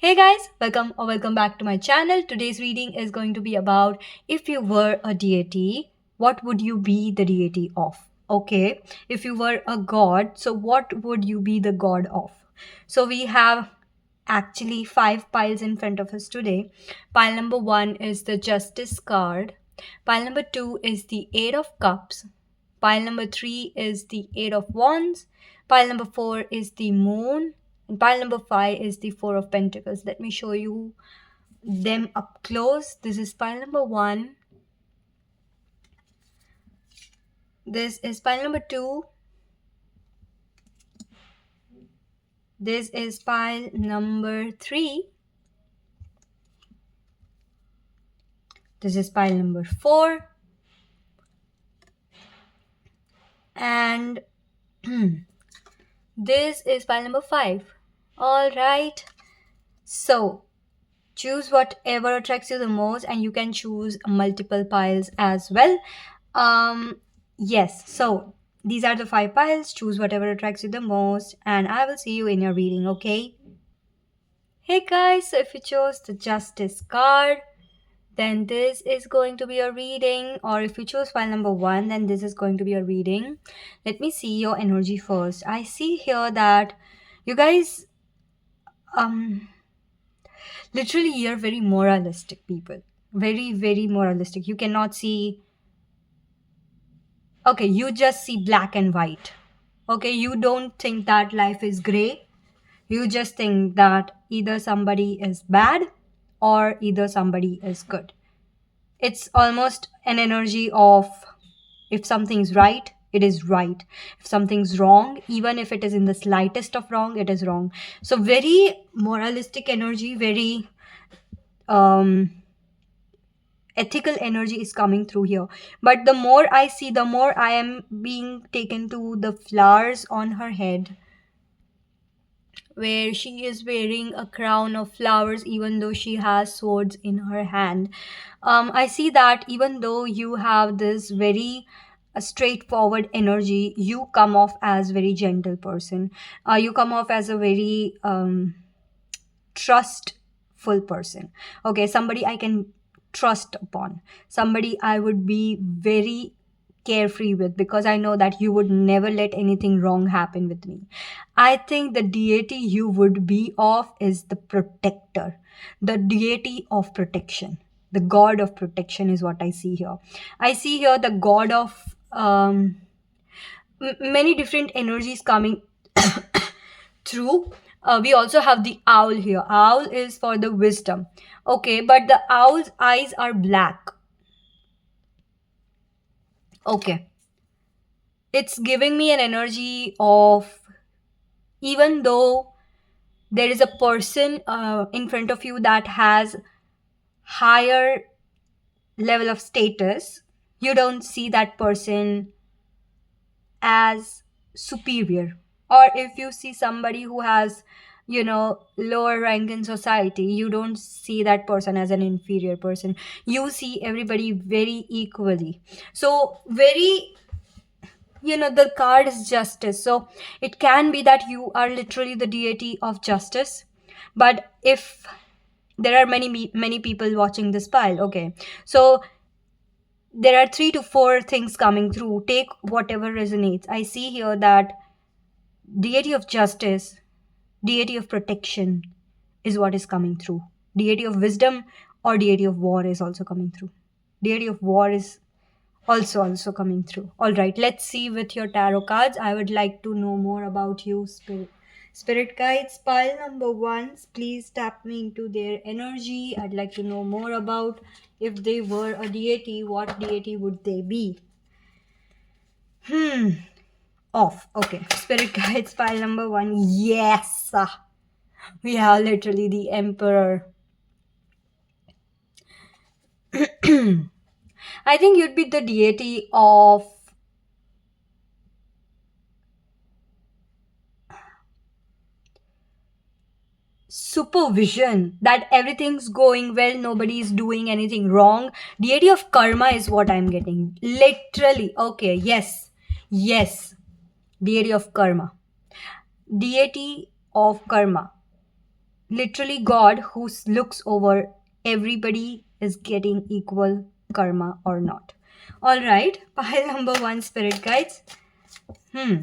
Hey guys, welcome back to my channel. Today's reading is going to be about if you were a deity, what would you be the deity of? Okay, if you were a god, so what would you be the god of? So we have actually five piles in front of us today. Pile number 1 is the Justice card. Pile number 2 is the Eight of Cups. Pile number 3 is the Eight of Wands. Pile number 4 is the Moon. And pile number 5 is the Four of Pentacles. Let me show you them up close. This is pile number 1. This is pile number 2. This is pile number 3. This is pile number 4. And this is pile number 5. All right. So choose whatever attracts you the most, and you can choose multiple piles as well. Yes, so these are the 5 piles. Choose whatever attracts you the most, and I will see you in your reading. Okay, hey guys, so if you chose the Justice card, then this is going to be your reading, or if you chose file number 1, then this is going to be your reading. Let me see your energy first. I see here that you guys literally, you're very moralistic people. Very moralistic. You cannot see. Okay, you just see black and white. Okay, you don't think that life is gray. You just think that either somebody is bad or either somebody is good. It's almost an energy of if something's right, it is right. If something's wrong, even if it is in the slightest of wrong, it is wrong. So very moralistic energy, very ethical energy is coming through here. But the more I see, the more I am being taken to the flowers on her head, where she is wearing a crown of flowers even though she has swords in her hand. I see that even though you have this very straightforward energy, you come off as very gentle person. You come off as a very trustful person. Okay, somebody I can trust upon, somebody I would be very carefree with, because I know that you would never let anything wrong happen with me. I think the deity you would be of is the protector, the deity of protection, the god of protection is what I see here. I see here the god of many different energies coming through. We also have the owl here. Owl is for the wisdom. Okay, but the owl's eyes are black. Okay, it's giving me an energy of, even though there is a person in front of you that has higher level of status, you don't see that person as superior. Or if you see somebody who has, lower rank in society, you don't see that person as an inferior person. You see everybody very equally. So very, the card is justice. So it can be that you are literally the deity of justice. But if there are many people watching this pile, okay, so there are 3 to 4 things coming through. Take whatever resonates. I see here that deity of justice, deity of protection is what is coming through. Deity of wisdom or deity of war is also coming through. Deity of war is also coming through. All right, let's see with your tarot cards. I would like to know more about you, spirit guides. Pile number 1, please tap me into their energy. I'd like to know more about, if they were a deity, what deity would they be? Off. Okay, spirit guides, pile number 1. Yes, we have literally the emperor. I think you'd be the deity of supervision, that everything's going well, nobody's doing anything wrong. Deity of karma is what I'm getting, literally. Okay, yes, deity of karma, deity of karma. literally God who looks over everybody is getting equal karma or not. All right, pile number one, spirit guides. Hmm.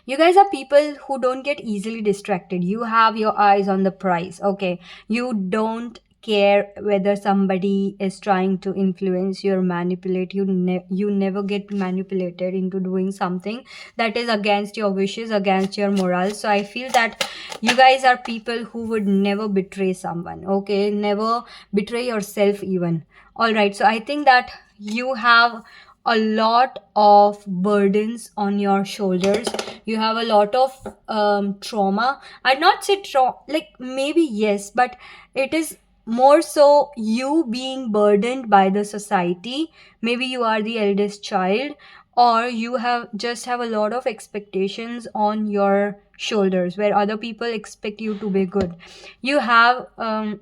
You guys are people who don't get easily distracted. You have your eyes on the prize. Okay. You don't care whether somebody is trying to influence you or manipulate you. You never get manipulated into doing something that is against your wishes, against your morale. So I feel that you guys are people who would never betray someone. Okay. Never betray yourself even. All right. So I think that you have a lot of burdens on your shoulders. You have a lot of trauma. I'd not say like maybe yes, but it is more so you being burdened by the society. Maybe you are the eldest child, or you have a lot of expectations on your shoulders where other people expect you to be good. You have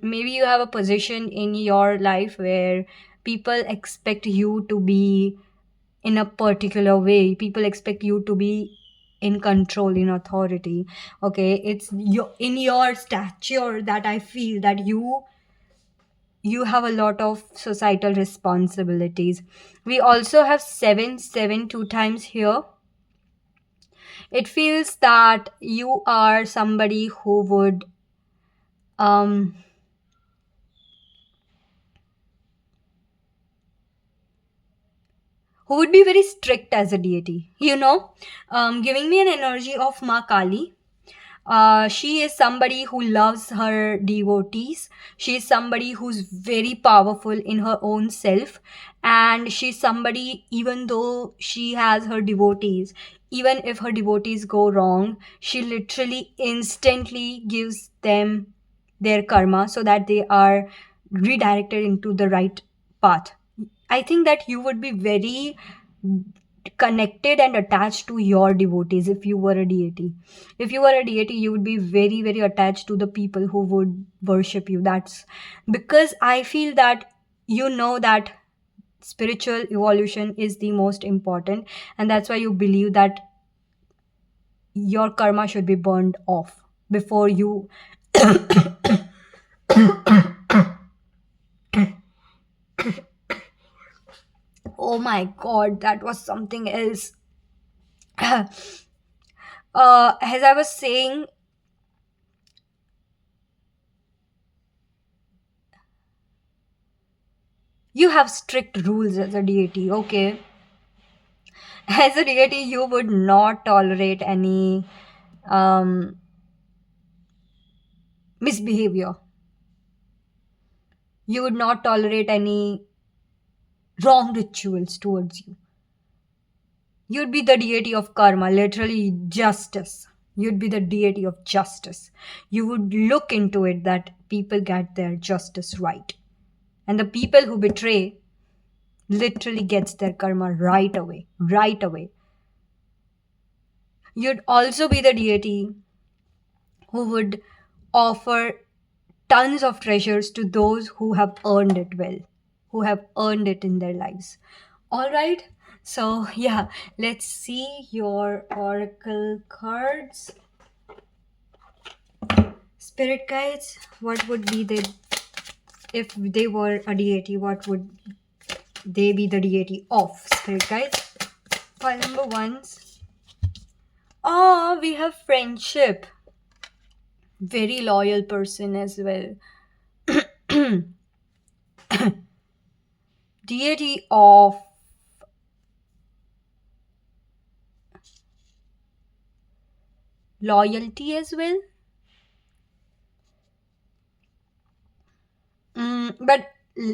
maybe you have a position in your life where people expect you to be in a particular way. People expect you to be in control, in authority. Okay, it's in your stature that I feel that you have a lot of societal responsibilities. We also have 7 7 two times here. It feels that you are somebody um who would be very strict as a deity, giving me an energy of Ma Kali. She is somebody who loves her devotees. She is somebody who's very powerful in her own self. And she's somebody, even though she has her devotees, even if her devotees go wrong, she literally instantly gives them their karma so that they are redirected into the right path. I think that you would be very connected and attached to your devotees if you were a deity. If you were a deity, you would be very, very attached to the people who would worship you. That's because I feel that that spiritual evolution is the most important, and that's why you believe that your karma should be burned off before you. Oh my god, that was something else. As I was saying, you have strict rules as a deity. Okay, as a deity you would not tolerate any um, misbehavior. You would not tolerate any wrong rituals towards you. You'd be the deity of karma, literally justice. You'd be the deity of justice. You would look into it that people get their justice right, and the people who betray literally gets their karma right away, right away. You'd also be the deity who would offer tons of treasures to those who have earned it well, who have earned it in their lives. All right. So, yeah, let's see your oracle cards. Spirit guides, what would be if they were a deity, what would they be the deity of? Spirit guides. File number ones. Oh, we have friendship. Very loyal person as well. Deity of loyalty as well.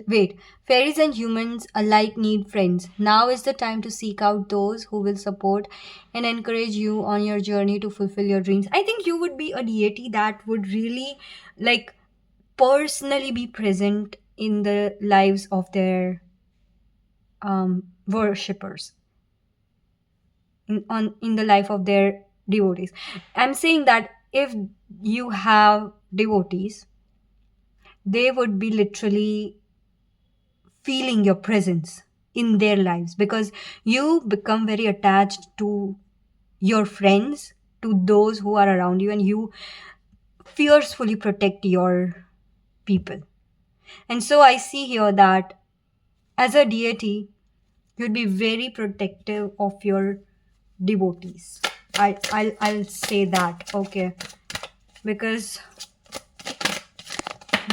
Wait, fairies and humans alike need friends. Now is the time to seek out those who will support and encourage you on your journey to fulfill your dreams. I think you would be a deity that would really like personally be present in the lives of their worshippers, in the life of their devotees. I'm saying that if you have devotees, they would be literally feeling your presence in their lives because you become very attached to your friends, to those who are around you, and you fiercely protect your people. And so I see here that as a deity, you'd be very protective of your devotees. I'll say that, okay, because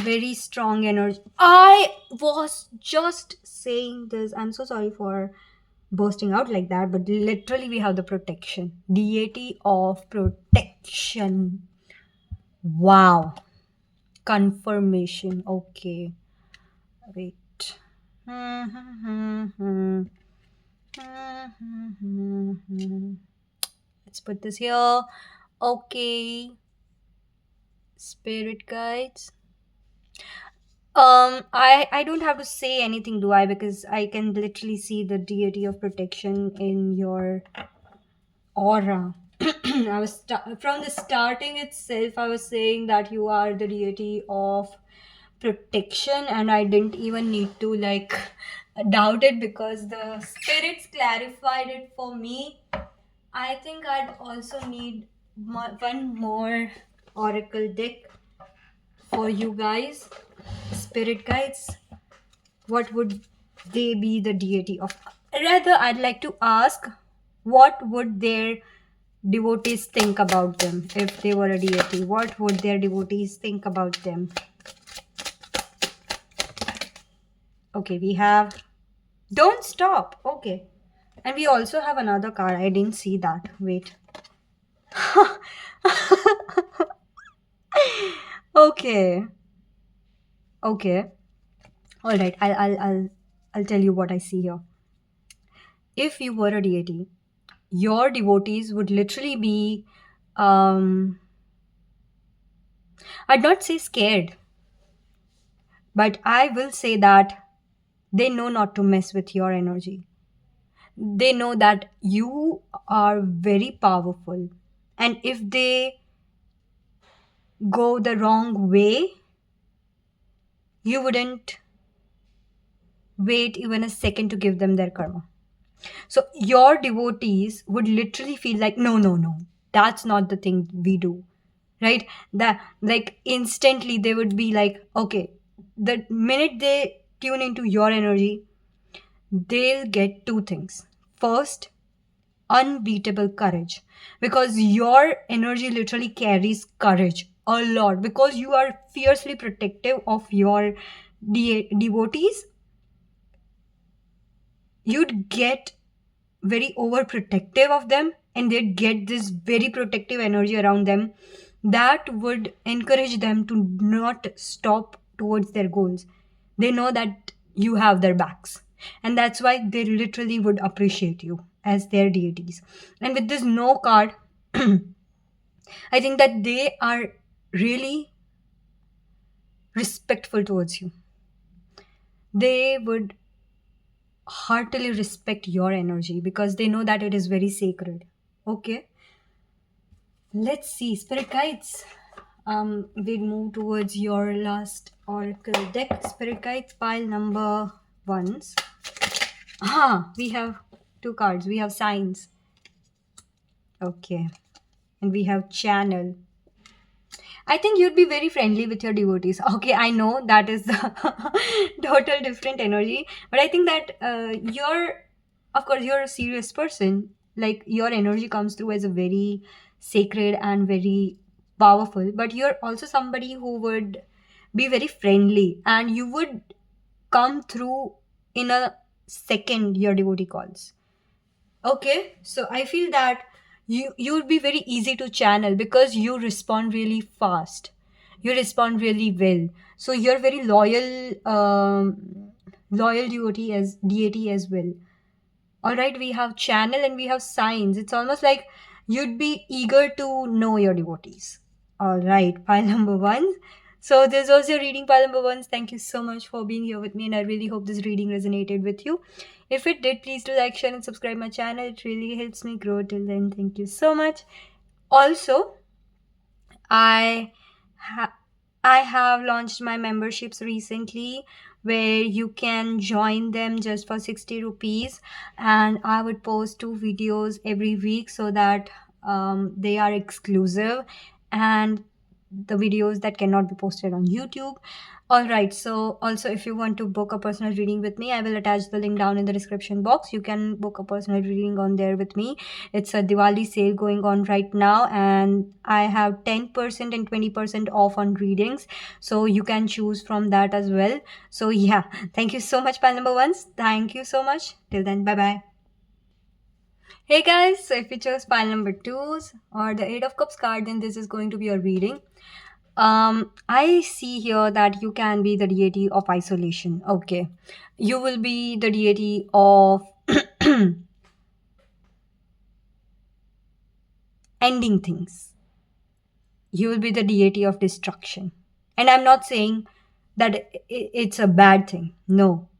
very strong energy. I was just saying this. I'm so sorry for bursting out like that, but literally we have the protection, deity of protection. Wow, confirmation. Okay, wait. Let's put this here. Okay, spirit guides. I don't have to say anything, do I? Because I can literally see the deity of protection in your aura. From the starting itself, I was saying that you are the deity of protection, and I didn't even need to like doubt it because the spirits clarified it for me. I think I'd also need one more oracle deck for you guys. Spirit guides, what would they be the deity of? Rather, I'd like to ask, what would their devotees think about them if they were a deity? What would their devotees think about them? Okay, we have don't stop. Okay. And we also have another card. I didn't see that. Wait. Okay. Okay. All right. I'll tell you what I see here. If you were a deity, your devotees would literally be I'd not say scared, but I will say that they know not to mess with your energy. They know that you are very powerful, and if they go the wrong way, you wouldn't wait even a second to give them their karma. So your devotees would literally feel like, no, no, no, that's not the thing we do, right? That like instantly they would be like, okay, the minute they tune into your energy, they'll get two things. First, unbeatable courage, because your energy literally carries courage a lot, because you are fiercely protective of your devotees. You'd get very overprotective of them, and they'd get this very protective energy around them that would encourage them to not stop towards their goals. They know that you have their backs, and that's why they literally would appreciate you as their deities. And with this no card, I think that they are really respectful towards you. They would heartily respect your energy because they know that it is very sacred. Okay, let's see, spirit guides. We'll move towards your last oracle deck. Spirit guides, pile number ones. We have two cards. We have signs. Okay, and we have channel. I think you'd be very friendly with your devotees. Okay, I know that is the total different energy, but I think that of course, you're a serious person. Like your energy comes through as a very sacred and very powerful, but you're also somebody who would be very friendly, and you would come through in a second your devotee calls. Okay, so I feel that you would be very easy to channel because you respond really fast. You respond really well. So you're very loyal deity as well. All right, we have channel and we have signs. It's almost like you'd be eager to know your devotees. All right, pile number one. So this was your reading, pile number one. Thank you so much for being here with me, and I really hope this reading resonated with you. If it did, please do like, share, and subscribe my channel. It really helps me grow. Till then, thank you so much. Also, I ha- I have launched my memberships recently where you can join them just for 60 rupees, and I would post two videos every week so that they are exclusive, and the videos that cannot be posted on YouTube. All right, so also if you want to book a personal reading with me, I will attach the link down in the description box. You can book a personal reading on there with me. It's a Diwali sale going on right now, and I have 10% and 20% off on readings, so you can choose from that as well. So yeah, thank you so much, pal number ones. Thank you so much. Till then, bye bye. Hey guys, so if you chose pile number 2s or the 8 of cups card, then this is going to be your reading. I see here that you can be the deity of isolation. Okay, you will be the deity of ending things. You will be the deity of destruction. And I'm not saying that it's a bad thing. No,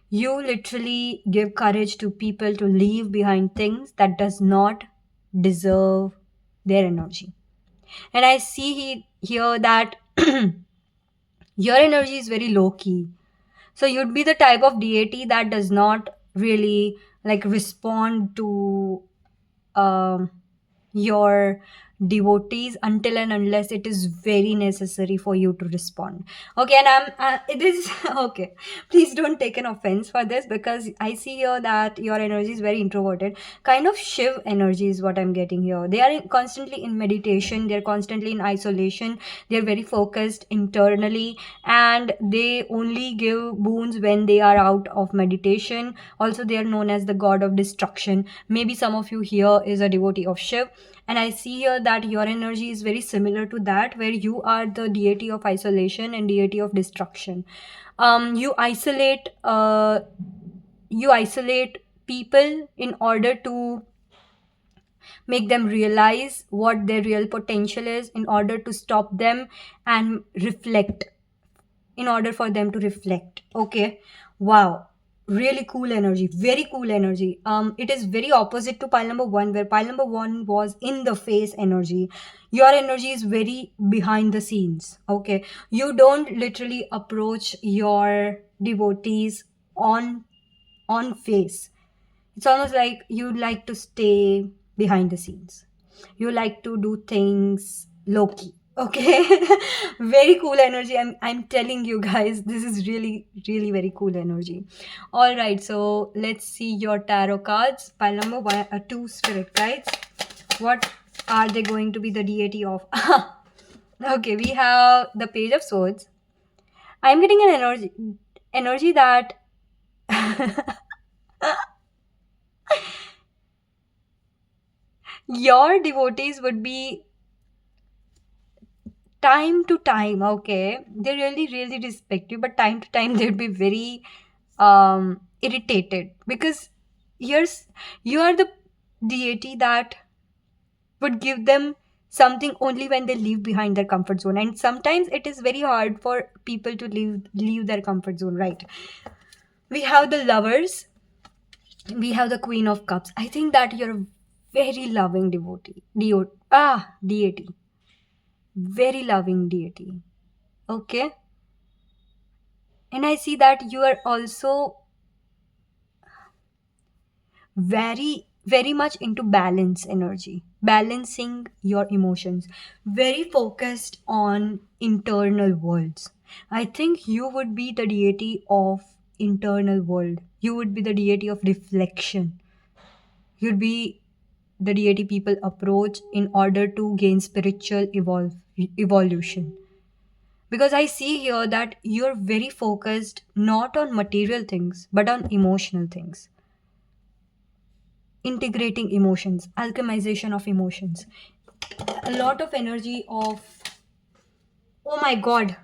you literally give courage to people to leave behind things that does not deserve their energy. And I see here that your energy is very low key. So you'd be the type of deity that does not really like respond to um, your devotees until and unless it is very necessary for you to respond. Okay, and it is okay, please don't take an offense for this, because I see here that your energy is very introverted, kind of Shiv energy is what I'm getting here. They are constantly in meditation, they're constantly in isolation, they're very focused internally, and they only give boons when they are out of meditation. Also, they are known as the god of destruction. Maybe some of you here is a devotee of Shiv, and I see here that your energy is very similar to that, where you are the deity of isolation and deity of destruction. You isolate people in order to make them realize what their real potential is, in order to stop them and reflect, in order for them to reflect. Okay, wow, really cool energy, very cool energy. It is very opposite to pile number 1, where pile number 1 was in the face energy. Your energy is very behind the scenes. Okay, you don't literally approach your devotees on face. It's almost like you like to stay behind the scenes. You like to do things low key. Okay, very cool energy. I'm telling you guys, this is really really very cool energy. All right, so let's see your tarot cards. Pile number 1, 2 spirit guides. What are they going to be the deity of? Okay, we have the Page of Swords. I'm getting an energy that your devotees would be time to time, okay, they really really respect you, but time to time they'd be very irritated, because here's you are the deity that would give them something only when they leave behind their comfort zone, and sometimes it is very hard for people to leave their comfort zone, right? We have the Lovers, we have the Queen of Cups. I think that you're a very loving deity, very loving deity. Okay, and I see that you are also very much into balance energy, balancing your emotions, very focused on internal worlds. I think you would be the deity of internal world, you would be the deity of reflection, you'd be the deity people approach in order to gain spiritual evolution. Because I see here that you're very focused not on material things but on emotional things, integrating emotions, alchemization of emotions, a lot of energy of, oh my god,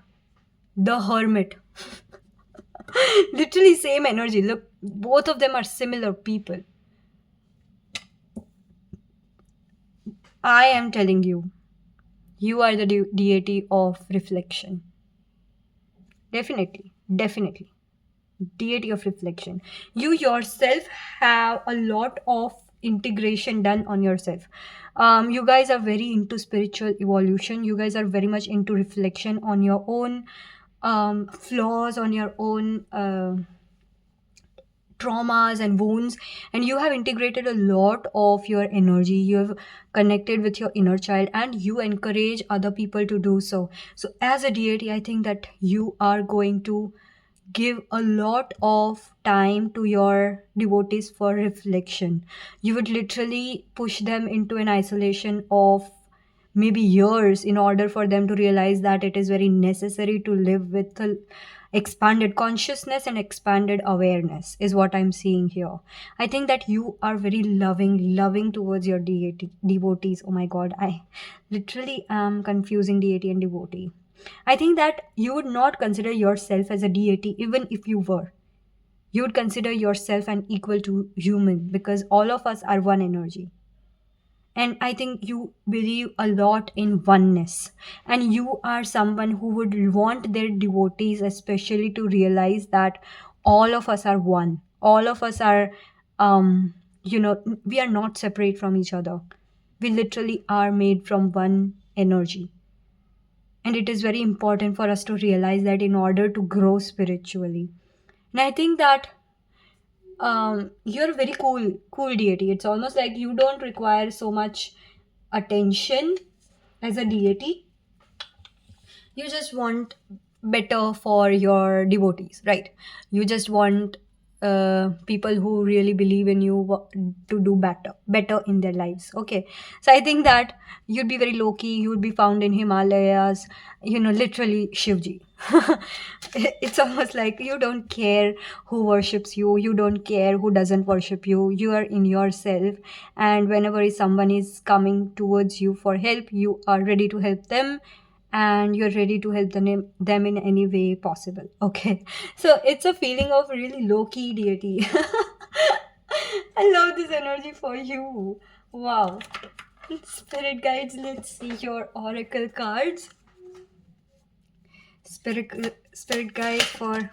the Hermit. Literally same energy. Look, both of them are similar people. I am telling you, you are the deity of reflection. Definitely. Deity of reflection. You yourself have a lot of integration done on yourself. You guys are very into spiritual evolution. You guys are very much into reflection on your own flaws, on your own traumas and wounds, and you have integrated a lot of your energy. You have connected with your inner child, and you encourage other people to do so. So as a deity, I think that you are going to give a lot of time to your devotees for reflection. You would literally push them into an isolation of maybe years in order for them to realize that it is very necessary to live with a expanded consciousness and expanded awareness, is what I'm seeing here. I think that you are very loving towards your devotees. Oh my god, I literally am confusing deity and devotee. I think that you would not consider yourself as a deity even if you were. You would consider yourself an equal to human, because all of us are one energy. And I think you believe a lot in oneness. And you are someone who would want their devotees, especially, to realize that all of us are one. All of us are, we are not separate from each other. We literally are made from one energy. And it is very important for us to realize that in order to grow spiritually. And I think that you're a very cool deity. It's almost like you don't require so much attention as a deity. You just want better for your devotees, right? You just want people who really believe in you to do better in their lives. Okay, so I think that you'd be very low key. You would be found in Himalayas, literally Shivji. It's almost like you don't care who worships you, you don't care who doesn't worship you. You are in yourself, and whenever someone is coming towards you for help, you are ready to help them, and you're ready to help them in any way possible. Okay, so it's a feeling of really low-key deity. I love this energy for you. Wow. Spirit guides, let's see your oracle cards. Spirit guide for,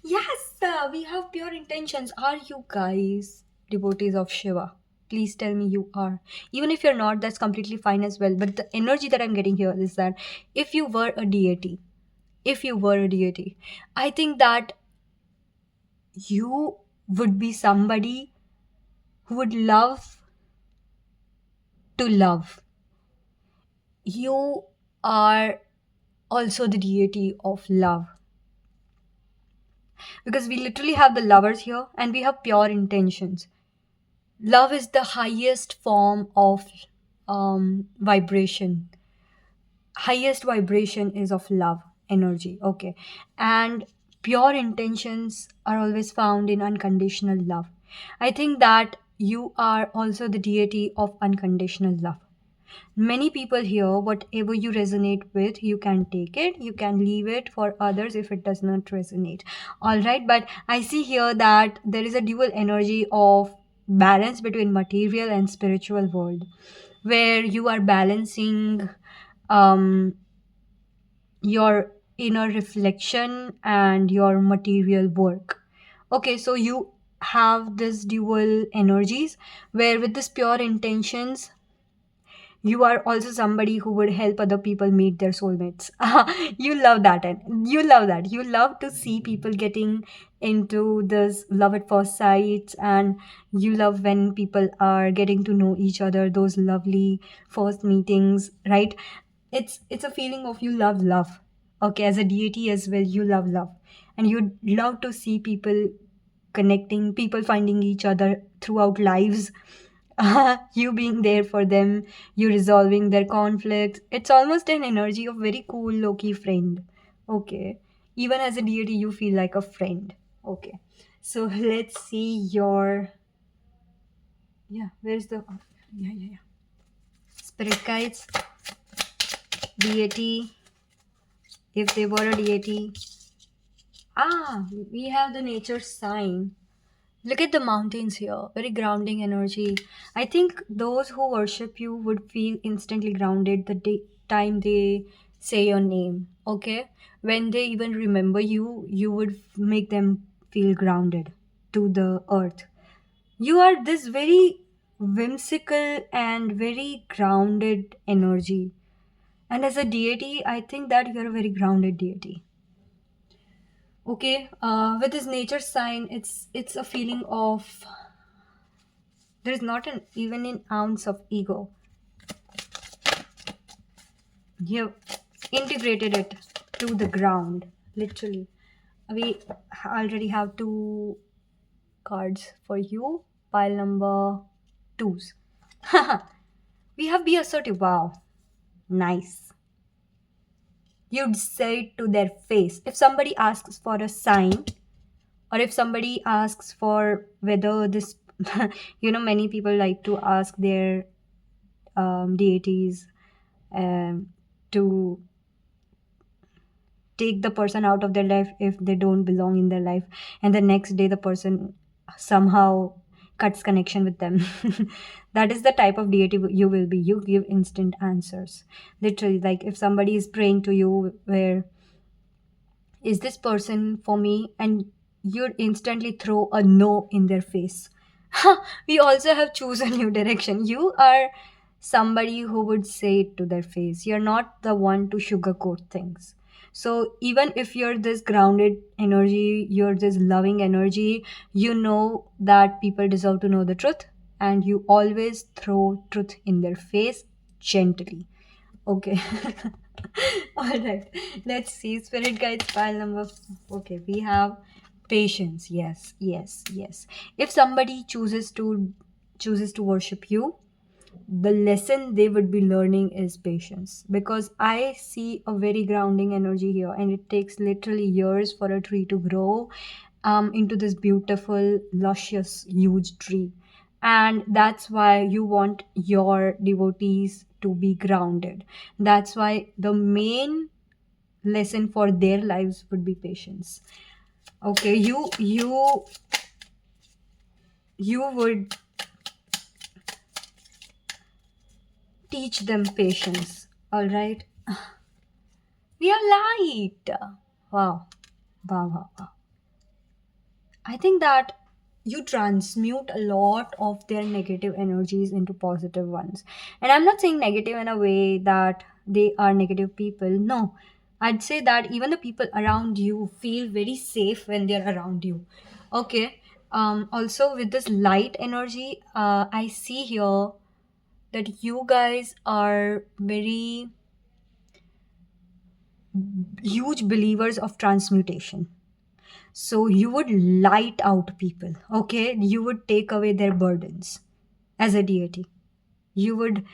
yes, we have pure intentions. Are you guys devotees of Shiva? Please tell me you are. Even if you're not, that's completely fine as well. But the energy that I'm getting here is that if you were a deity, if you were a deity, I think that you would be somebody who would love to love. You are also the deity of love, because we literally have the lovers here and we have pure intentions. Love is the highest form of vibration. Highest vibration is of love energy. Okay, and pure intentions are always found in unconditional love. I think that you are also the deity of unconditional love. Many people here, whatever you resonate with, you can take it, you can leave it for others if it does not resonate. All right, but I see here that there is a dual energy of balance between material and spiritual world, where you are balancing um your inner reflection and your material work. Okay, so you have this dual energies, where with this pure intentions, you are also somebody who would help other people meet their soulmates. You love that, and you love that. You love to see people getting into this love at first sight, and you love when people are getting to know each other, those lovely first meetings, right? It's a feeling of you love love. Okay, as a deity as well, you love love, and you love to see people connecting, people finding each other throughout lives. You being there for them, you resolving their conflicts. It's almost an energy of very cool Loki friend. Okay, even as a deity you feel like a friend. Okay, so let's see your, yeah, where's the, yeah, spirit guides, deity, if they were a deity. We have the nature sign. Look at the mountains here, very grounding energy. I think those who worship you would feel instantly grounded the time they say your name. Okay, when they even remember you, you would make them feel grounded to the earth. You are this very whimsical and very grounded energy. And as a deity, I think that you're a very grounded deity. Okay, with this nature sign, it's a feeling of there's not an even an ounce of ego. You've integrated it to the ground, literally. We already have two cards for you. Pile number twos. We have be assertive. Wow, nice. You'd say it to their face. If somebody asks for a sign, or if somebody asks for whether this, many people like to ask their deities um, to take the person out of their life if they don't belong in their life, and the next day the person somehow cuts connection with them. That is the type of deity you will be. You give instant answers, literally. Like if somebody is praying to you where is this person for me, and you'd instantly throw a no in their face. We also have choose a new direction. You are somebody who would say it to their face. You're not the one to sugarcoat things. So even if you're this grounded energy, you're this loving energy, you know that people deserve to know the truth, and you always throw truth in their face gently. Okay. All right. Let's see. Spirit guides file number. Okay, we have patience. Yes, yes, yes. If somebody chooses to worship you, the lesson they would be learning is patience, because I see a very grounding energy here, and it takes literally years for a tree to grow into this beautiful, luscious, huge tree. And that's why you want your devotees to be grounded. That's why the main lesson for their lives would be patience. Okay, you would teach them patience. All right. We are light. Wow. Wow, wow, wow. I think that you transmute a lot of their negative energies into positive ones. And I'm not saying negative in a way that they are negative people. No. I'd say that even the people around you feel very safe when they're around you. Okay. Also with this light energy, I see here that you guys are very huge believers of transmutation. So you would light out people, okay? You would take away their burdens as a deity. You would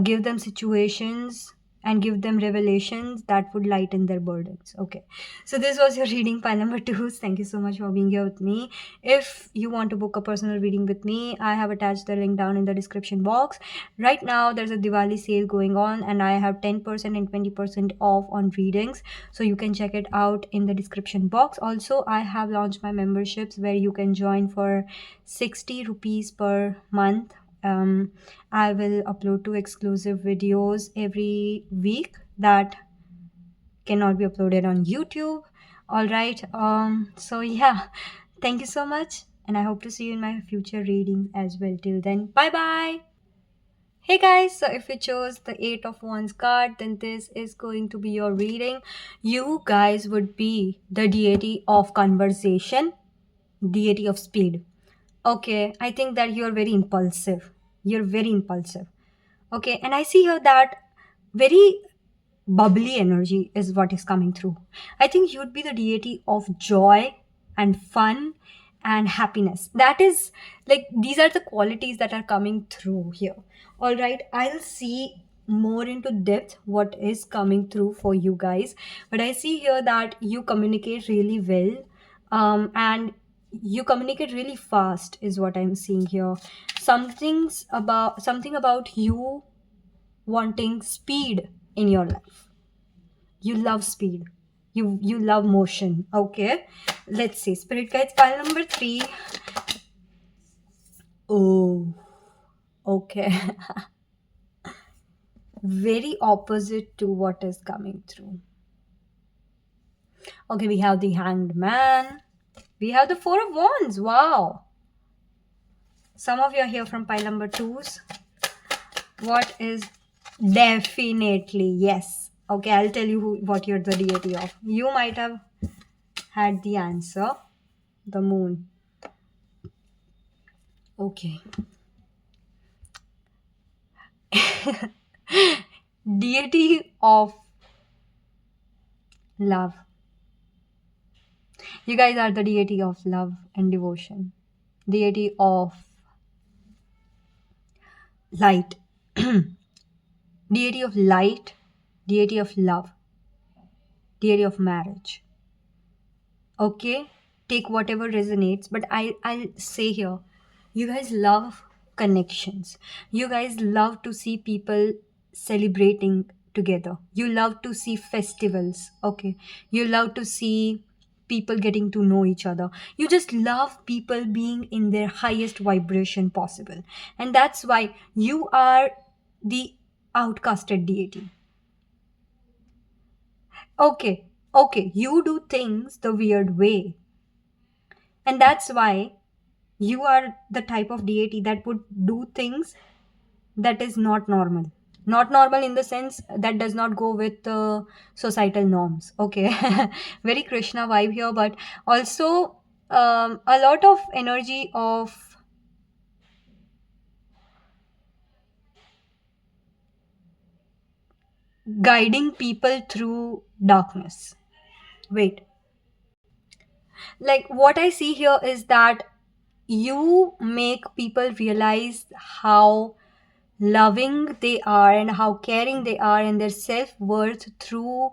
give them situations and give them revelations that would lighten their burdens. Okay, so this was your reading pile number two. Thank you so much for being here with me. If you want to book a personal reading with me, I have attached the link down in the description box. Right now there's a Diwali sale going on, and I have 10% and 20% off on readings, so you can check it out in the description box. Also, I have launched my memberships where you can join for 60 rupees per month. I will upload 2 exclusive videos every week that cannot be uploaded on YouTube. All right. So yeah, thank you so much, and I hope to see you in my future reading as well. Till then, bye bye. Hey guys, so if you chose the Eight of Wands card, then this is going to be your reading. You guys would be the deity of conversation, deity of speed. Okay, I think that you're very impulsive. You're very impulsive. Okay, and I see here that very bubbly energy is what is coming through. I think you'd be the deity of joy and fun and happiness. That is like these are the qualities that are coming through here. All right, I'll see more into depth what is coming through for you guys, but I see here that you communicate really well, and you communicate really fast is what I'm seeing here. Something about you wanting speed in your life. You love speed. You love motion. Okay. Let's see. Spirit guides pile number three. Oh, okay. Very opposite to what is coming through. Okay, we have the Hanged Man. We have the Four of Wands. Wow. Some of you are here from pile number twos. What is definitely yes. Okay, I'll tell you what you're the deity of. You might have had the answer, the moon. Okay. Deity of love. You guys are the deity of love and devotion. Deity of light. Deity of light. Deity of love. Deity of marriage. Okay, take whatever resonates, but I'll say here, you guys love connections. You guys love to see people celebrating together. You love to see festivals. Okay, you love to see people getting to know each other. You just love people being in their highest vibration possible, and that's why you are the outcasted deity. Okay, okay, you do things the weird way, and that's why you are the type of deity that would do things that is not normal. Not normal in the sense that does not go with societal norms. Okay. Very Krishna vibe here, but also a lot of energy of guiding people through darkness. Wait, like what I see here is that you make people realize how loving they are and how caring they are and their self-worth through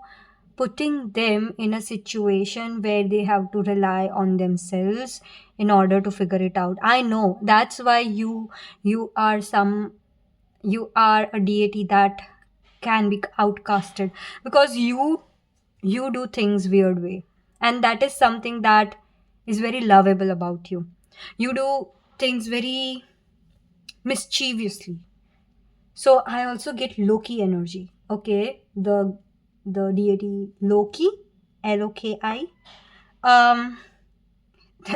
putting them in a situation where they have to rely on themselves in order to figure it out. I know that's why you are some you are a deity that can be outcasted because you do things weird way, and that is something that is very lovable about you. You do things very mischievously. So I also get Loki energy. Okay, the deity Loki, Loki. Um,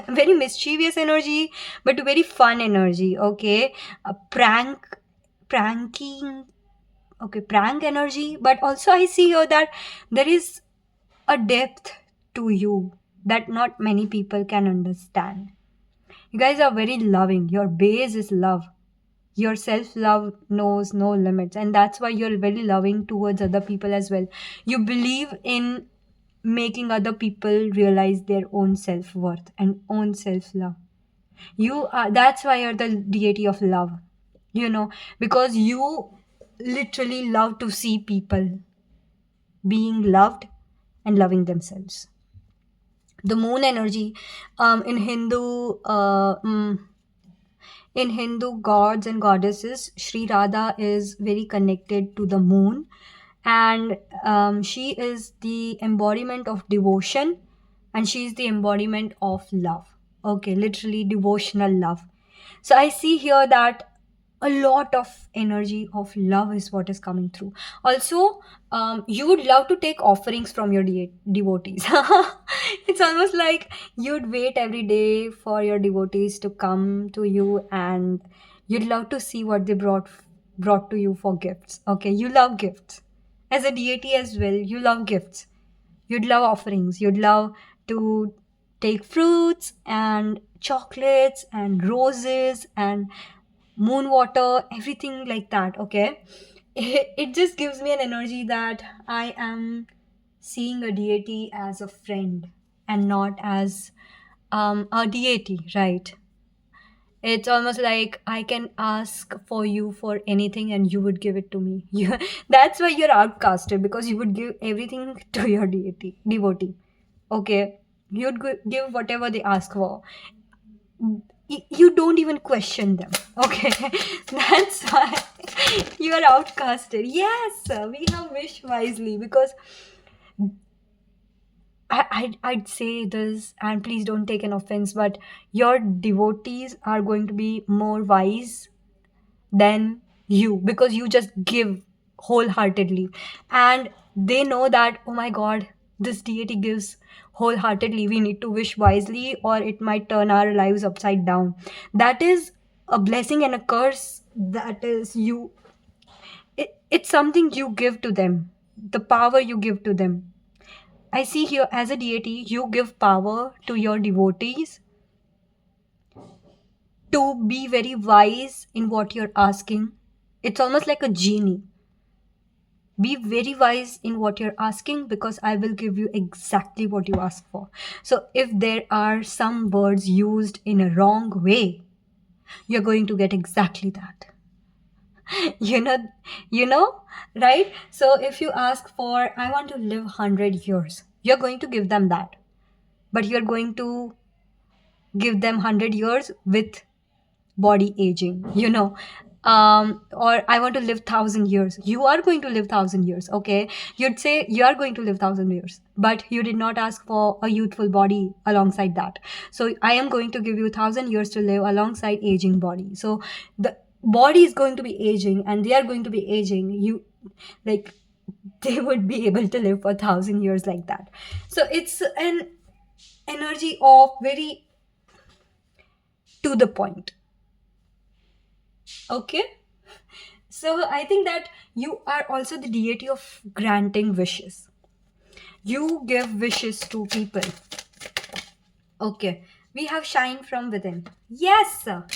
very mischievous energy, but very fun energy. Okay, a pranking. Okay, prank energy. But also I see here that there is a depth to you that not many people can understand. You guys are very loving. Your base is love. Your self love knows no limits, and that's why you're very loving towards other people as well. You believe in making other people realize their own self worth and own self love. You are That's why you're the deity of love, because you literally love to see people being loved and loving themselves. The moon energy, in Hindu gods and goddesses, Sri Radha is very connected to the moon, and she is the embodiment of devotion, and she is the embodiment of love. Okay, literally devotional love. So I see here that a lot of energy of love is what is coming through. Also, you would love to take offerings from your devotees. It's almost like you'd wait every day for your devotees to come to you, and you'd love to see what they brought to you for gifts. Okay, you love gifts as a deity as well. You love gifts. You'd love offerings. You'd love to take fruits and chocolates and roses and moon water, everything like that. Okay, it just gives me an energy that I am seeing a deity as a friend and not as a deity, right? It's almost like I can ask for you for anything and you would give it to me. That's why you're outcasted, because you would give everything to your devotee. Okay, you'd give whatever they ask for. You don't even question them. Okay, that's why you are outcasted. Yes, sir, we have wished wisely, because I'd say this, and please don't take an offense, but your devotees are going to be more wise than you, because you just give wholeheartedly, and they know that, oh my god, this deity gives wholeheartedly, we need to wish wisely or it might turn our lives upside down. That is a blessing and a curse. That is it's something you give to them, the power you give to them. I see here, as a deity, you give power to your devotees to be very wise in what you're asking. It's almost like a genie. Be very wise in what you're asking, because I will give you exactly what you ask for. So if there are some words used in a wrong way, you're going to get exactly that. you know you know right? So if you ask for, I want to live 100 years, you're going to give them that, but you're going to give them 100 years with body aging, or I want to live 1,000 years. You are going to live 1,000 years, okay? You'd say you are going to live 1,000 years, but you did not ask for a youthful body alongside that. So I am going to give you 1,000 years to live alongside aging body. So the body is going to be aging, and they are going to be aging. You, like, they would be able to live for 1,000 years like that. So it's an energy of very to the point. Okay. So I think that you are also the deity of granting wishes. You give wishes to people. Okay. We have shine from within. Yes, sir.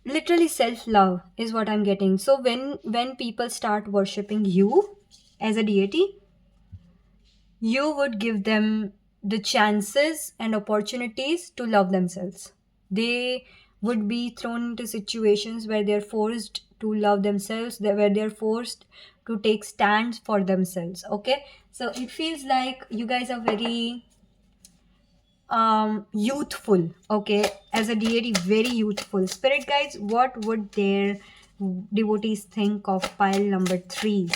Literally self-love is what I'm getting. So when people start worshipping you as a deity, you would give them the chances and opportunities to love themselves. They would be thrown into situations where they're forced to love themselves, where they're forced to take stands for themselves. Okay, so it feels like you guys are very youthful. Okay, as a deity, very youthful. Spirit guides, what would their devotees think of pile number 3?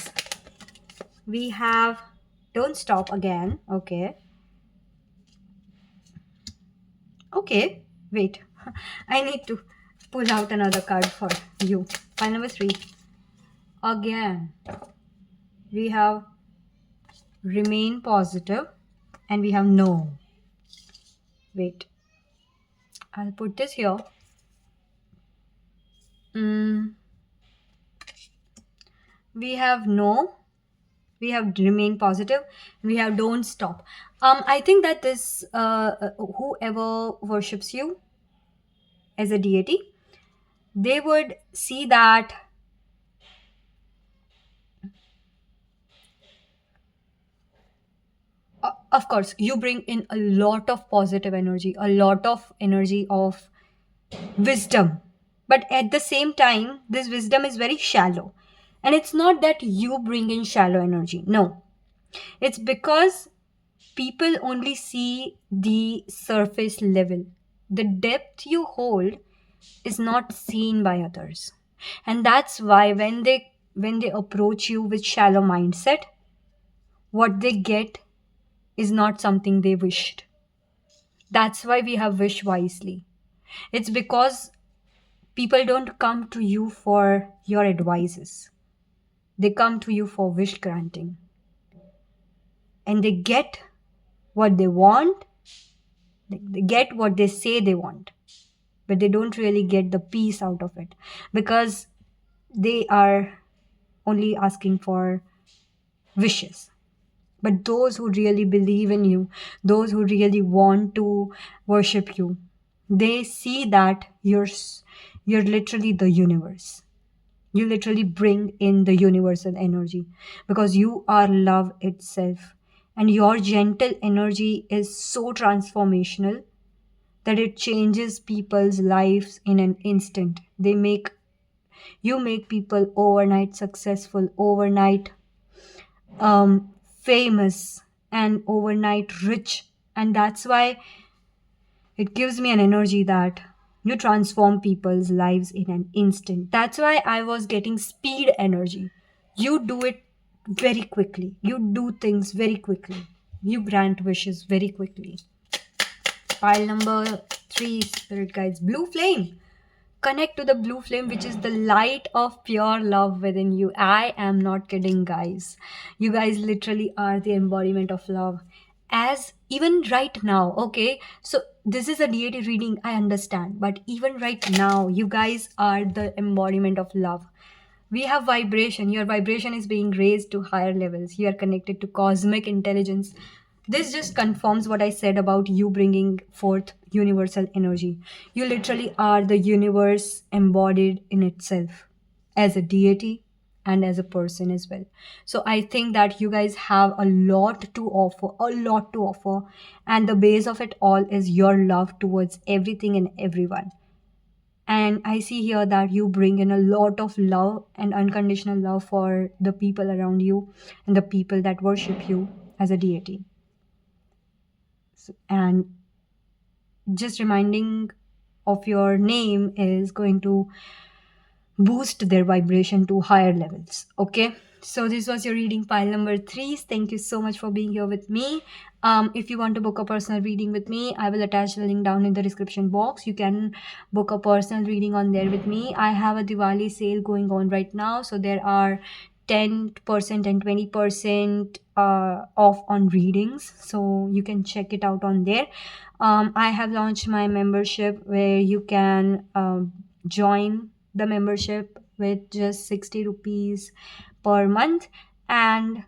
We have don't stop again. Okay. Okay, wait. I need to pull out another card for you. File number 3. Again, we have remain positive and we have no. Wait, I'll put this here. We have no, we have remain positive, we have don't stop. I think that this whoever worships you as a deity, they would see that of course you bring in a lot of positive energy, a lot of energy of wisdom, but at the same time this wisdom is very shallow. And it's not that you bring in shallow energy, no, it's because people only see the surface level. The depth you hold is not seen by others, and that's why when they approach you with shallow mindset, what they get is not something they wished. That's why we have wish wisely. It's because people don't come to you for your advices. They come to you for wish granting. And they get what they want. They get what they say they want. But they don't really get the peace out of it. Because they are only asking for wishes. But those who really believe in you, those who really want to worship you, they see that you're literally the universe. You literally bring in the universal energy because you are love itself. And your gentle energy is so transformational that it changes people's lives in an instant. You make people overnight successful, overnight famous, and overnight rich. And that's why it gives me an energy that you transform people's lives in an instant. That's why I was getting speed energy. You do it very quickly, you do things very quickly, you grant wishes very quickly. Pile number 3, spirit guides, blue flame. Connect to the blue flame, which is the light of pure love within you. I am not kidding, guys. You guys literally are the embodiment of love. As even right now, okay? So this is a deity reading, I understand. But even right now, you guys are the embodiment of love. We have vibration. Your vibration is being raised to higher levels. You are connected to cosmic intelligence. This just confirms what I said about you bringing forth universal energy. You literally are the universe embodied in itself as a deity and as a person as well. So I think that you guys have a lot to offer, a lot to offer. And the base of it all is your love towards everything and everyone. And I see here that you bring in a lot of love and unconditional love for the people around you and the people that worship you as a deity. And just reminding of your name is going to boost their vibration to higher levels. Okay, so this was your reading pile number 3. Thank you so much for being here with me. If you want to book a personal reading with me, I will attach the link down in the description box. You can book a personal reading on there with me. I have a Diwali sale going on right now, so there are 10% and 20% off on readings, so you can check it out on there. I have launched my membership where you can join the membership with just 60 rupees per month, and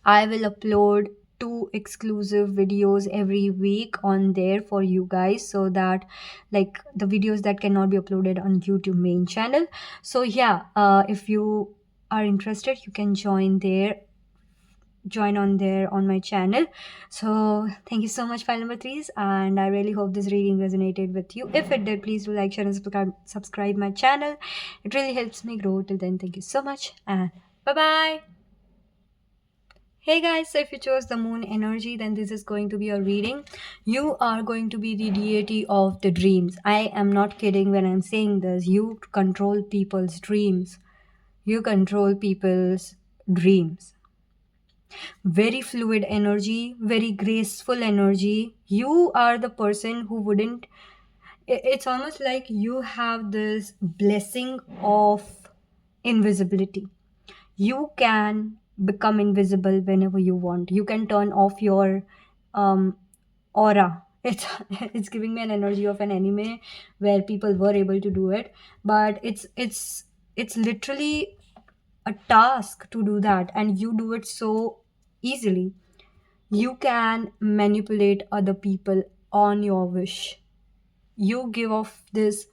I will upload 2 exclusive videos every week on there for you guys, so that like the videos that cannot be uploaded on YouTube main channel. So yeah, if you are interested, you can join on there on my channel. So thank you so much, file number 3s, and I really hope this reading resonated with you. If it did, please do like, share, and subscribe my channel. It really helps me grow. Till then, thank you so much, and bye bye. Hey guys, so if you chose the moon energy, then this is going to be your reading. You are going to be the deity of the dreams. I am not kidding when I'm saying this. You control people's dreams. You control people's dreams. Very fluid energy, very graceful energy. You are the person who wouldn't, it's almost like you have this blessing of invisibility. You can become invisible whenever you want. You can turn off your aura. It's giving me an energy of an anime where people were able to do it, but it's literally a task to do that, and you do it so easily. You can manipulate other people on your wish. You give off this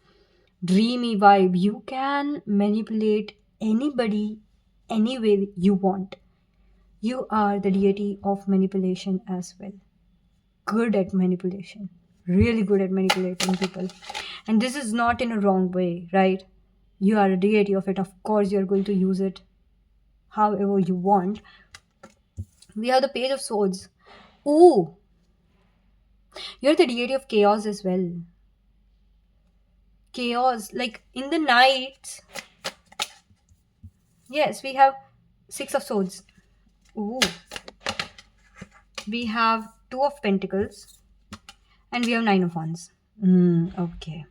dreamy vibe. You can manipulate anybody any way you want. You are the deity of manipulation as well. Good at manipulation. Really good at manipulating people. And this is not in a wrong way, right? You are a deity of it. Of course, you're going to use it however you want. We have the Page of Swords. Ooh, you're the deity of chaos as well. Chaos, like in the night. Yes, we have Six of Swords. Ooh. We have Two of Pentacles. And we have Nine of Wands. Okay.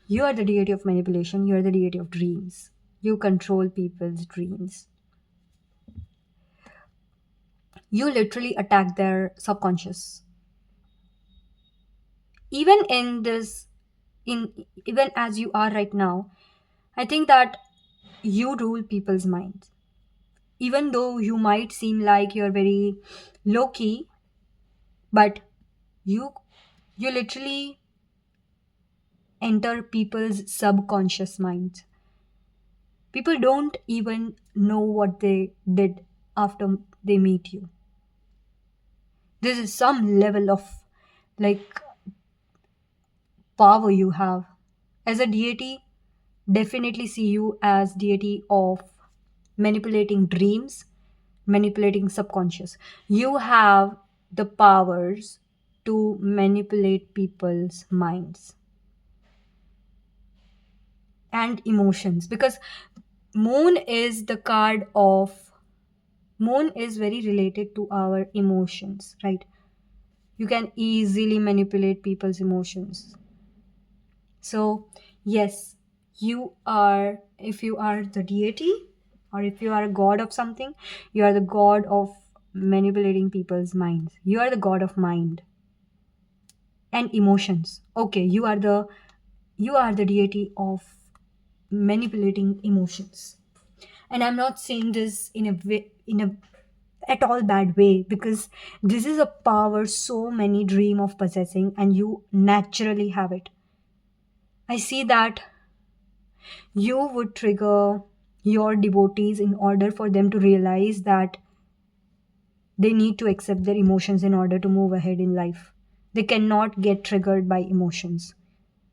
You are the deity of manipulation. You are the deity of dreams. You control people's dreams. You literally attack their subconscious. Even in this, even as you are right now, I think that you rule people's minds. Even though you might seem like you're very low key, but you literally enter people's subconscious minds. People don't even know what they did after they meet you. This is some level of like power you have. As a deity, definitely see you as deity of manipulating dreams, manipulating subconscious. You have the powers to manipulate people's minds and emotions, because moon is the card of moon is very related to our emotions, right? You can easily manipulate people's emotions. So yes, you are, if you are the deity or if you are a god of something, you are the god of manipulating people's minds. You are the god of mind and emotions. Okay, you are the deity of manipulating emotions. And I'm not saying this in a way, in a at all bad way, because this is a power so many dream of possessing, and you naturally have it. I see that you would trigger your devotees in order for them to realize that they need to accept their emotions in order to move ahead in life. They cannot get triggered by emotions.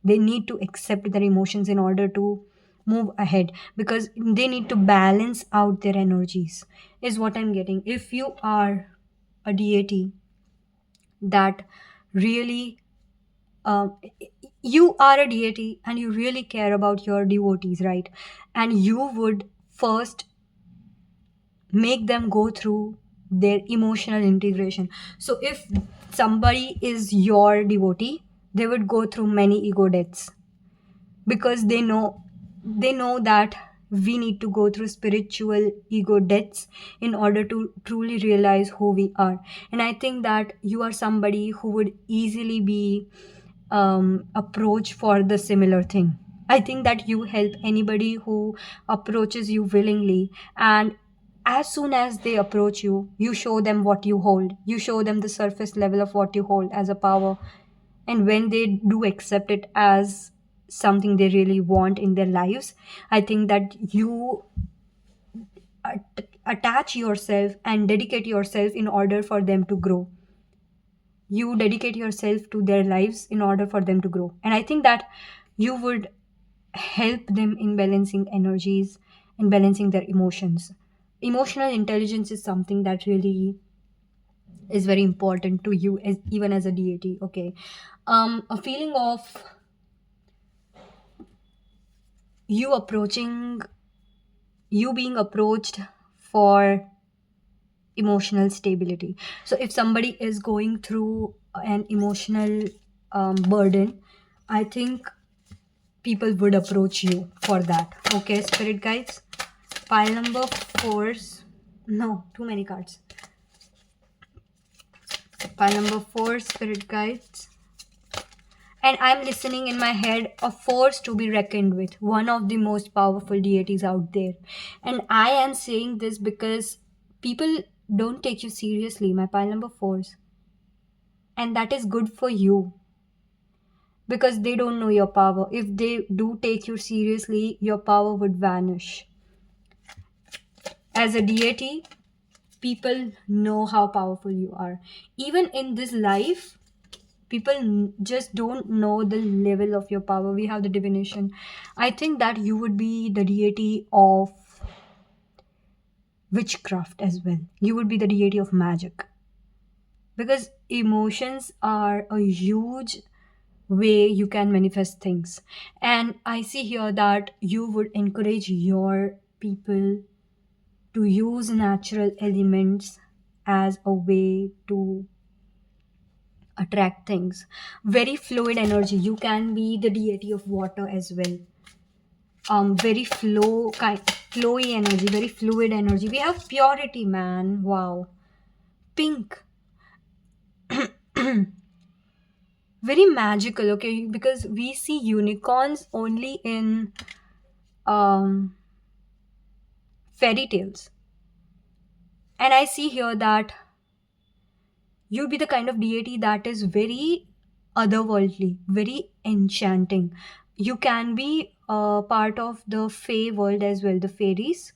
They need to accept their emotions in order to move ahead, because they need to balance out their energies, is what I'm getting. If you are a deity that really, um, you are a deity and you really care about your devotees, right? And you would first make them go through their emotional integration. So if somebody is your devotee, they would go through many ego deaths, because they know that we need to go through spiritual ego deaths in order to truly realize who we are. And I think that you are somebody who would easily be approached for the similar thing. I think that you help anybody who approaches you willingly, and as soon as they approach you, you show them what you hold. You show them the surface level of what you hold as a power. And when they do accept it as something they really want in their lives, I think that you attach yourself and dedicate yourself in order for them to grow. You dedicate yourself to their lives in order for them to grow. And I think that you would help them in balancing energies and balancing their emotions. Emotional intelligence is something that really is very important to you, as even as a deity. Okay. A feeling of you approaching you being approached for emotional stability. So if somebody is going through an emotional burden, I think people would approach you for that. Okay, spirit guides, pile number 4. No, too many cards. Pile number 4, spirit guides. And I'm listening in my head, a force to be reckoned with, one of the most powerful deities out there. And I am saying this because people don't take you seriously, my pile number 4s. And that is good for you, because they don't know your power. If they do take you seriously, your power would vanish. As a deity, people know how powerful you are. Even in this life, people just don't know the level of your power. We have the divination. I think that you would be the deity of witchcraft as well. You would be the deity of magic, because emotions are a huge way you can manifest things. And I see here that you would encourage your people to use natural elements as a way to attract things. Very fluid energy. You can be the deity of water as well. Very flowy energy, very fluid energy. We have purity, man. Wow. Pink. Very magical, okay? Because we see unicorns only in um fairy tales. And I see here that you'd be the kind of deity that is very otherworldly, very enchanting. You can be a part of the fae world as well, the fairies,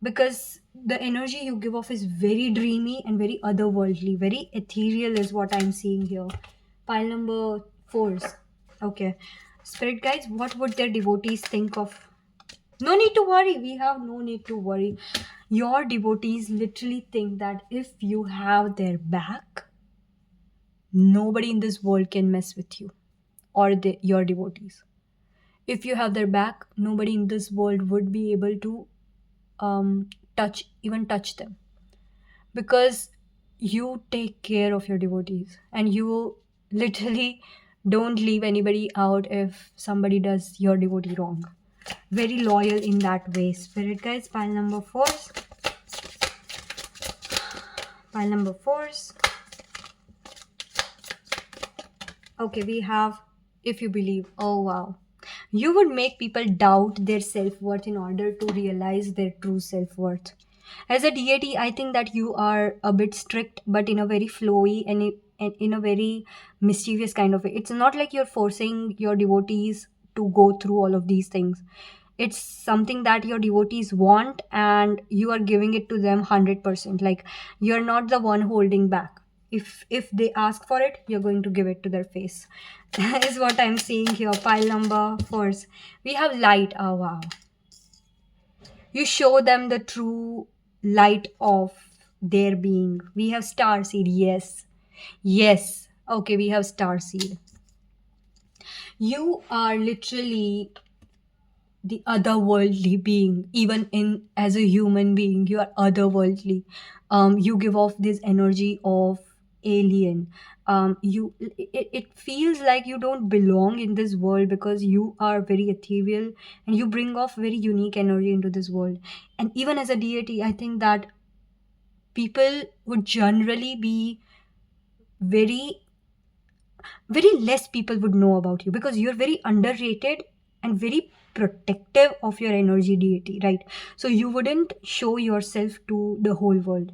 because the energy you give off is very dreamy and very otherworldly, very ethereal, is what I'm seeing here. Pile number 4s. Okay. Spirit guides, what would their devotees think of? No need to worry. We have no need to worry. Your devotees literally think that if you have their back, nobody in this world can mess with you or your devotees. If you have their back, nobody in this world would be able to touch them, because you take care of your devotees and you literally don't leave anybody out if somebody does your devotee wrong. Very loyal in that way. Spirit guides, pile number 4s. Pile number 4s. Okay, we have if you believe. Oh wow. You would make people doubt their self-worth in order to realize their true self-worth. As a deity, I think that you are a bit strict, but in a very flowy and in a very mischievous kind of way. It's not like you're forcing your devotees to go through all of these things. It's something that your devotees want, and you are giving it to them 100%. Like, you're not the one holding back. If they ask for it, you're going to give it to their face. Is what I'm seeing here. Pile number 4. We have light. Oh wow. You show them the true light of their being. We have star seed. Yes. Yes. Okay, we have star seed. You are literally the otherworldly being. Even in as a human being, you are otherworldly. You give off this energy of alien. It feels like you don't belong in this world because you are very ethereal, and you bring off very unique energy into this world. And even as a deity, I think that people would generally be very very less people would know about you because you're very underrated and very protective of your energy, deity, right? So you wouldn't show yourself to the whole world.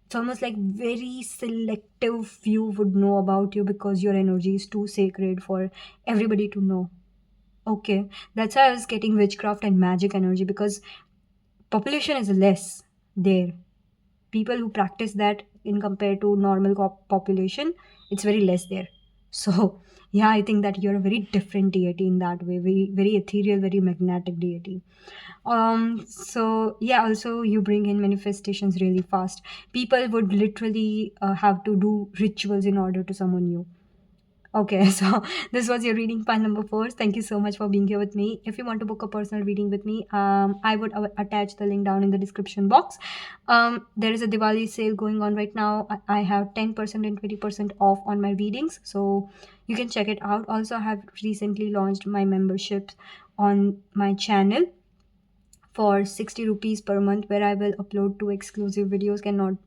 It's almost like very selective few would know about you because your energy is too sacred for everybody to know. Okay, that's why I was getting witchcraft and magic energy, because population is less there. People who practice that in compared to normal population, it's very less there. So yeah, I think that you're a very different deity in that way, very very ethereal, very magnetic deity. So yeah, also you bring in manifestations really fast. People would literally have to do rituals in order to summon you. Okay, so this was your reading pile number 4. Thank you so much for being here with me. If you want to book a personal reading with me, I would attach the link down in the description box. There is a Diwali sale going on right now. I have 10% and 20% off on my readings, so you can check it out. Also, I have recently launched my memberships on my channel for 60 rupees per month, where I will upload 2 exclusive videos cannot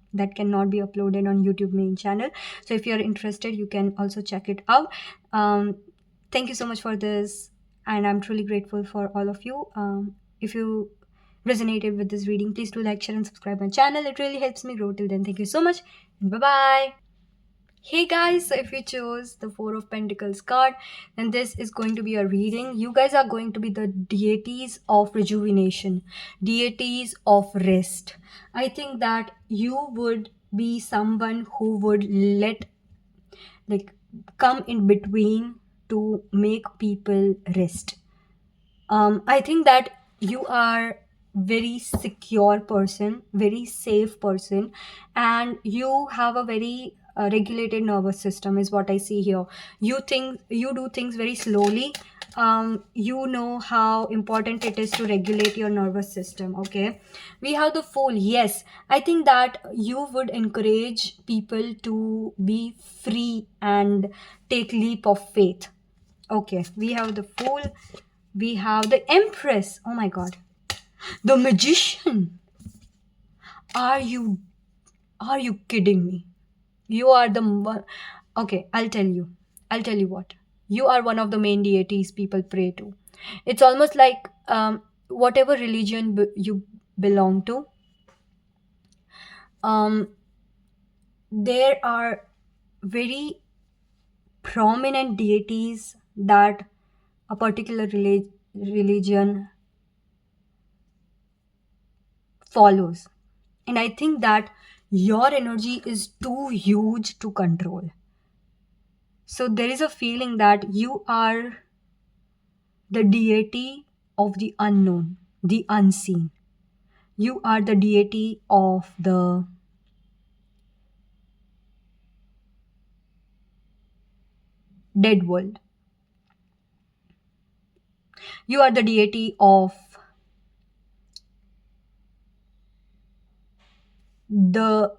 be uploaded on YouTube main channel. So if you're interested, you can also check it out. Thank you so much for this, and I'm truly grateful for all of you. If you resonated with this reading, please do like, share, and subscribe my channel. It really helps me grow. Till then, thank you so much, and bye bye. Hey guys, so if you chose the Four of Pentacles card, then this is going to be a reading. You guys are going to be the deities of rejuvenation, deities of rest. I think that you would be someone who would let, like, come in between to make people rest. I think that you are very secure person, very safe person, and you have a very regulated nervous system is what I see here. You do things very slowly. You know how important it is to regulate your nervous system. Okay, we have the Fool. Yes, I think that you would encourage people to be free and take leap of faith. Okay, we have the Fool. We have the Empress. Oh my god. The Magician. Are you kidding me? You are the one. Okay, I'll tell you. I'll tell you what. You are one of the main deities people pray to. It's almost like whatever religion you belong to, um, there are very prominent deities that a particular religion follows. And I think that your energy is too huge to control. So there is a feeling that you are the deity of the unknown, the unseen. You are the deity of the dead world. You are the deity of the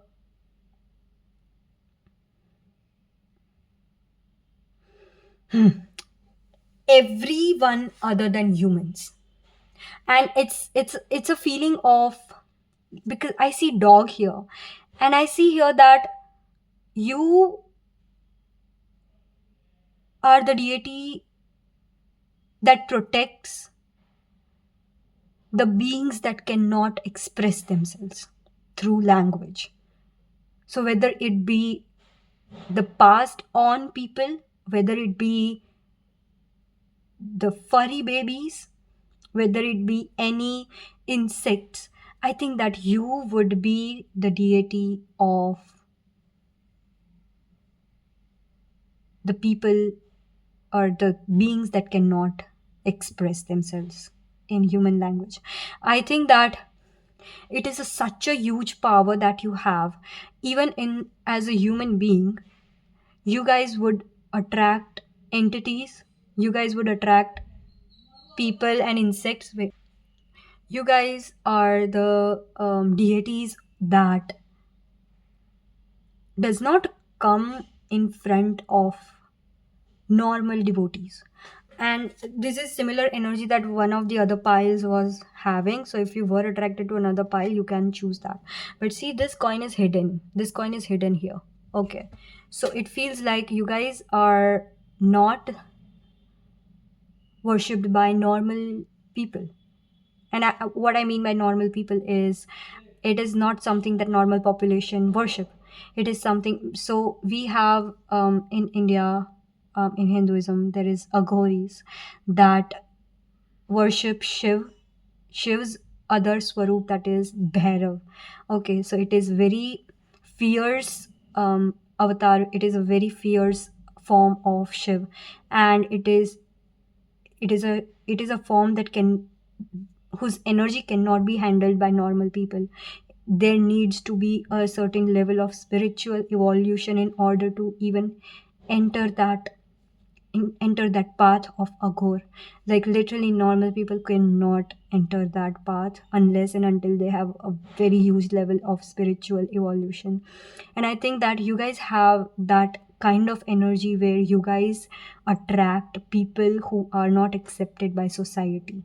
everyone other than humans. And it's a feeling of, because I see dog here, and I see here that you are the deity that protects the beings that cannot express themselves through language. So, whether it be the passed on people, whether it be the furry babies, whether it be any insects, I think that you would be the deity of the people or the beings that cannot express themselves in human language. I think that it is such a huge power that you have. Even in as a human being, you guys would attract entities, you guys would attract people and insects. You guys are the deities that does not come in front of normal devotees. And this is similar energy that one of the other piles was having. So if you were attracted to another pile, you can choose that. But see, this coin is hidden, this coin is hidden here. Okay, so it feels like you guys are not worshipped by normal people. And what I mean by normal people is, it is not something that normal population worship. It is something, so we have in India, in Hinduism, there is aghoris that worship Shiv's other swaroop, that is Bhairav. Okay, so it is very fierce avatar. It is a very fierce form of Shiv, and it is a form that can, whose energy cannot be handled by normal people. There needs to be a certain level of spiritual evolution in order to even enter that enter that path of Aghor. Like literally, normal people cannot enter that path unless and until they have a very huge level of spiritual evolution. And I think that you guys have that kind of energy where you guys attract people who are not accepted by society.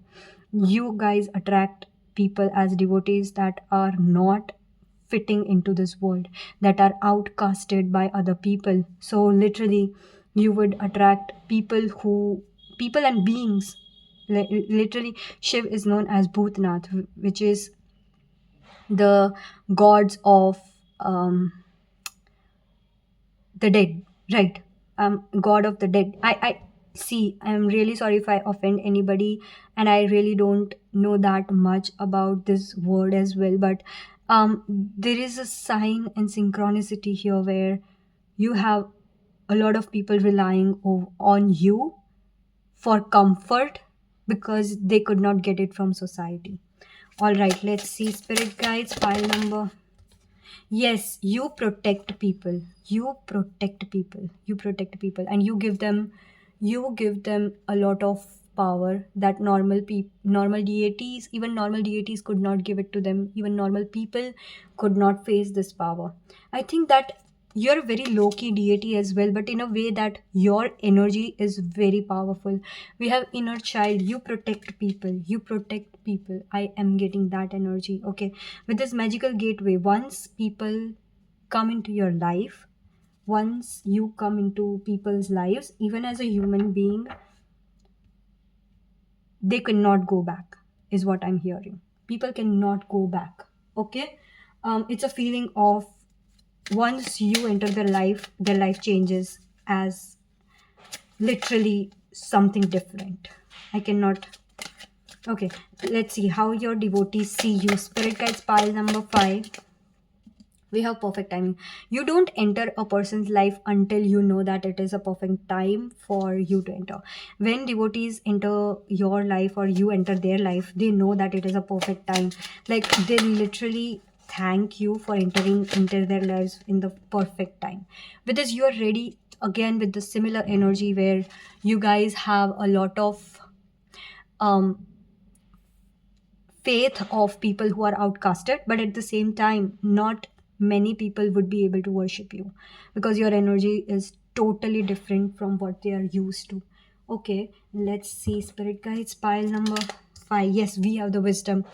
You guys attract people as devotees that are not fitting into this world, that are outcasted by other people. So literally, you would attract people and beings. Literally, Shiv is known as Bhutnath, which is the gods of um, the dead, right? God of the dead. I see, I'm really sorry if I offend anybody, and I really don't know that much about this word as well, but there is a sign and synchronicity here where you have a lot of people relying on you for comfort because they could not get it from society. All right, let's see, spirit guides, file number. Yes, you protect people. You protect people. You protect people, and you give them a lot of power that normal deities, even normal deities could not give it to them. Even normal people could not face this power. I think that you're a very low key deity as well, but in a way that your energy is very powerful. We have inner child. You protect people. You protect people. I am getting that energy. Okay, with this magical gateway, once people come into your life, once you come into people's lives, even as a human being, they cannot go back, is what I'm hearing. People cannot go back. Okay, it's a feeling of, once you enter their life changes as literally something different. I cannot. Okay, let's see how your devotees see you. Spirit guides, pile number 5. We have perfect timing. You don't enter a person's life until you know that it is a perfect time for you to enter. When devotees enter your life or you enter their life, they know that it is a perfect time. Like they literally thank you for entering into their lives in the perfect time, because you are ready again with the similar energy where you guys have a lot of um faith of people who are outcasted, but at the same time, not many people would be able to worship you because your energy is totally different from what they are used to. Okay, let's see, spirit guides, pile number 5. Yes, we have the wisdom.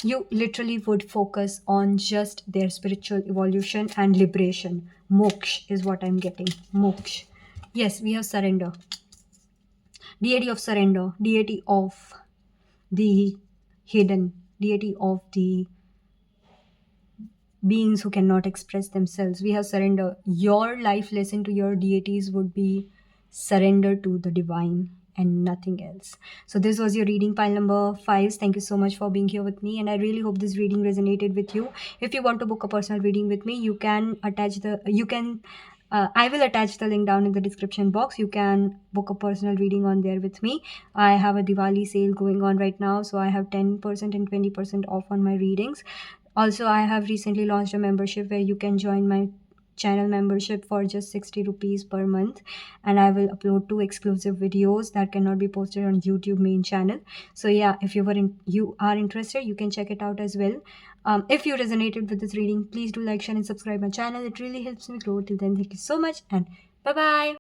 You literally would focus on just their spiritual evolution and liberation. Moksha is what I'm getting. Moksha. Yes, we have surrender. deity of surrender, deity of the hidden, deity of the beings who cannot express themselves. We have surrender. Your life lesson to your deities would be surrender to the divine and nothing else. So this was your reading pile number 5. Thank you so much for being here with me, and I really hope this reading resonated with you. If you want to book a personal reading with me, you can I will attach the link down in the description box. You can book a personal reading on there with me. I have a Diwali sale going on right now, so I have 10% and 20% off on my readings. Also, I have recently launched a membership where you can join my channel membership for just 60 rupees per month, and I will upload 2 exclusive videos that cannot be posted on YouTube main channel. So yeah, if you are interested, you can check it out as well. If you resonated with this reading, please do like, share and subscribe my channel. It really helps me grow. Till then, thank you so much and bye bye.